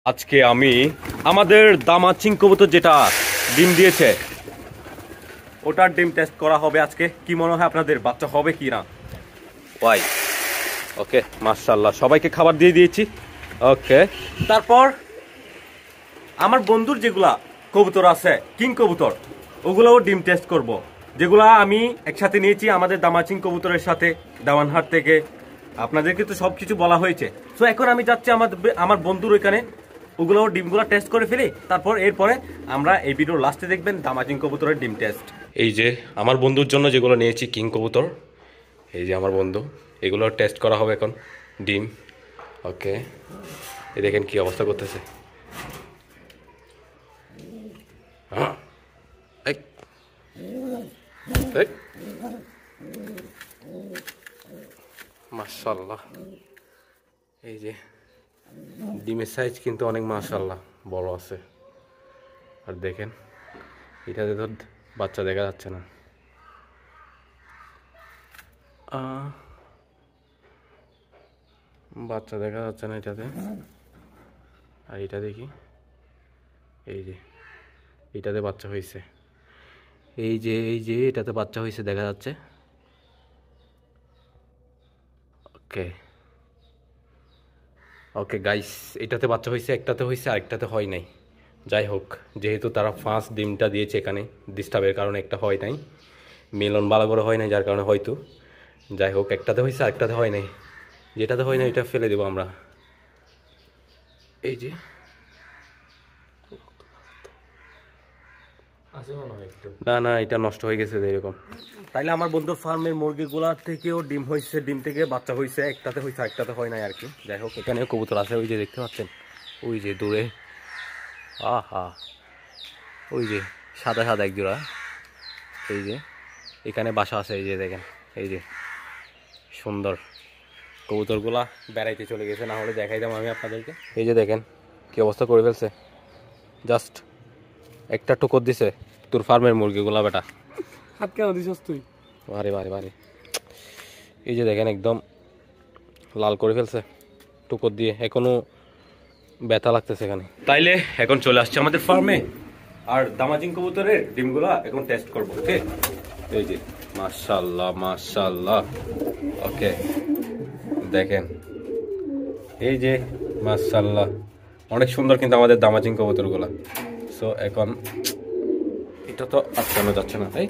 আজকে আমি আমাদের দামাচিং কবুতর যেটা ডিম দিয়েছে ওটার ডিম টেস্ট করা হবে আজকে। কি মনে হয় আপনাদের বাচ্চা হবে কি না? ওয়াই ওকে, মাশাআল্লাহ সবাইকে খাবার দিয়ে দিয়েছি। ওকে, তারপর আমার বন্ধুর যেগুলা কবুতর আছে কিং কবুতর ওগুলোও ডিম টেস্ট করব, যেগুলা আমি একসাথে নিয়েছি আমাদের দামাচিং কবুতরের সাথে দাওয়ানহাট থেকে। আপনাদেরকে তো সব কিছু বলা হয়েছে। সো এখন আমি যাচ্ছি আমার বন্ধুর ওইখানে ওগুলো ডিমগুলো টেস্ট করে ফেলি। তারপর এরপরে আমরা এই ভিডিওর লাস্টে দেখবেন দামাচিং কবুতরের ডিম টেস্ট। এই যে আমার বন্ধুর জন্য যেগুলো নিয়েছি কিং কবুতর, এই যে আমার বন্ধু, এগুলো টেস্ট করা হবে এখন ডিম। ওকে, এই দেখেন কি অবস্থা করতেছে। মাশাআল্লাহ, এই যে ডিমের সাইজ কিন্তু অনেক মাশাআল্লাহ বড় আছে। আর দেখেন এটাতে তো বাচ্চা দেখা যাচ্ছে না। বাচ্চা দেখা যাচ্ছে না এটাতে। আর এটা দেখি, এই যে এটাতে বাচ্চা হয়েছে, এই যে এটাতে বাচ্চা হয়েছে দেখা যাচ্ছে। ওকে ওকে গাইস, এটাতে বাচ্চা হয়েছে, একটাতে হয়েছে আরেকটাতে হয় নাই। যাই হোক, যেহেতু তারা ফার্স্ট ডিমটা দিয়েছে এখানে ডিস্টার্বের কারণে একটা হয় নাই, মিলন ভালো করে হয় নাই যার কারণে হয়তো। যাই হোক, একটাতে হয়েছে আরেকটাতে হয় নাই, যেটাতে হয় না এটা ফেলে দেবো আমরা। এই যে না না, এটা নষ্ট হয়ে গেছে এরকম। তাইলে আমার বন্ধুর ফার্মের মুরগিগুলার থেকেও ডিম হয়েছে, ডিম থেকে বাচ্চা হয়েছে, একটাতে হয়েছে একটাতে হয় নাই আর কি। যাই হোক, এখানেও কবুতর আছে, ওই যে দেখতে পাচ্ছেন, ওই যে দূরে, আহা ওই যে সাদা সাদা এক জোড়া, এই যে এখানে বাসা আছে, এই যে দেখেন, এই যে সুন্দর কবুতরগুলা বেড়াইতে চলে গেছে, না হলে দেখাইতাম আমি আপনাদেরকে। এই যে দেখেন কি অবস্থা করে ফেলছে, জাস্ট একটা টুকর দিছে তোর ফার্মের মুরগিগুলা বেটা। হাত কেন দিছস তুই? বারে বারে বারে, এই যে দেখেন একদম লাল করে ফেলছে টুকর দিয়ে, এখনো ব্যথা লাগতেছে এখানে। তাইলে এখন চলে আসছে আমাদের ফার্মে, আর দামাচিং কবুতরের ডিমগুলা এখন টেস্ট করবো। ওকে, এই যে মাশাআল্লাহ মাশাআল্লাহ। ওকে দেখেন, এই যে মাশাআল্লাহ অনেক সুন্দর কিন্তু আমাদের দামাচিং কবুতরগুলা। সো এখন এটা তো আটকানো যাচ্ছে না, তাই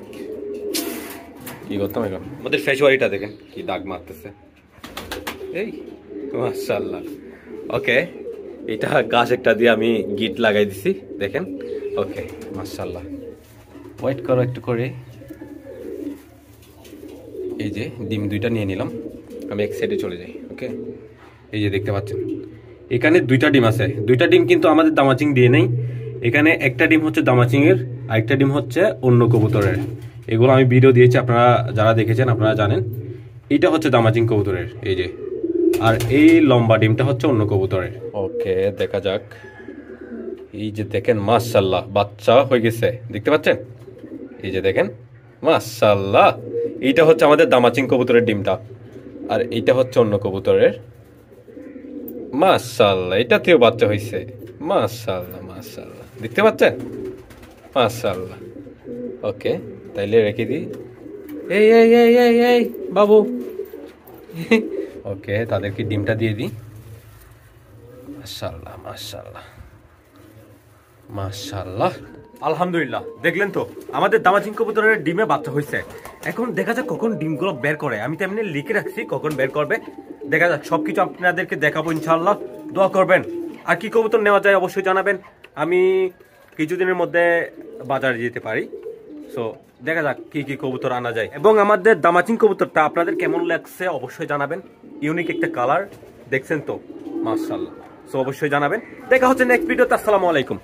কি করতাম এখন? আমাদের ফেসওয়ারিটা দেখেন কি দাগ মারতেছে, এই মাশাআল্লাহ। ওকে, এটা গাছ একটা দিয়ে আমি গিট লাগাই দিছি দেখেন। ওকে মাশাআল্লাহ, ওয়েট করো একটু করে। এই যে ডিম দুইটা নিয়ে নিলাম, আমি এক সাইডে চলে যাই। ওকে, এই যে দেখতে পাচ্ছেন এখানে দুইটা ডিম আছে, দুইটা ডিম কিন্তু আমাদের দামাচিং দিয়ে নেই। এখানে একটা ডিম হচ্ছে দামাচিং এর, আরেকটা ডিম হচ্ছে অন্য কবুতরের। এগুলো আমি ভিডিও দিয়েছি, আপনারা যারা দেখেছেন আপনারা জানেন। এইটা হচ্ছে দামাচিং কবুতরের, এই যে, আর এই লম্বা ডিমটা হচ্ছে অন্য কবুতরের। ওকে দেখা যাক। এই যে দেখেন মাশাআল্লাহ বাচ্চা হয়ে গেছে, দেখতে পাচ্ছেন? এই যে দেখেন মাশাআল্লাহ, এইটা হচ্ছে আমাদের দামাচিং কবুতরের ডিমটা, আর এইটা হচ্ছে অন্য কবুতরের। মাশাআল্লাহ, এটাতেও বাচ্চা হয়েছে, মাশাআল্লাহ মাশাআল্লাহ, দেখতে পাচ্ছেন? মাশাআল্লাহ। ওকে, তাইলে রেখে দিই। এই এই এই এই এই বাবু ওকে, তাদেরকে ডিমটা দিয়ে দিই। মাশাআল্লাহ মাশাআল্লাহ মাশাআল্লাহ, আলহামদুলিল্লাহ। দেখলেন তো আমাদের দামাচিং কবুতরের ডিমে বাচ্চা হয়েছে। এখন দেখা যাক কখন ডিমগুলো বের করে, আমি তো এমনি লিখে রাখছি কখন বের করবে। দেখা যাক, সবকিছু আপনাদেরকে দেখাবো ইনশাআল্লাহ, দোয়া করবেন। আর কি কবুতর নেওয়া যায় অবশ্যই জানাবেন, আমি কিছুদিনের মধ্যে বাজারে যেতে পারি। সো দেখা যাক কি কি কবুতর আনা যায়, এবং আমাদের দামাচিং কবুতরটা আপনাদের কেমন লাগছে অবশ্যই জানাবেন। ইউনিক একটা কালার দেখছেন তো, মাশাআল্লাহ। সো অবশ্যই জানাবেন। দেখা হচ্ছে নেক্সট ভিডিওতে। আসসালামু আলাইকুম।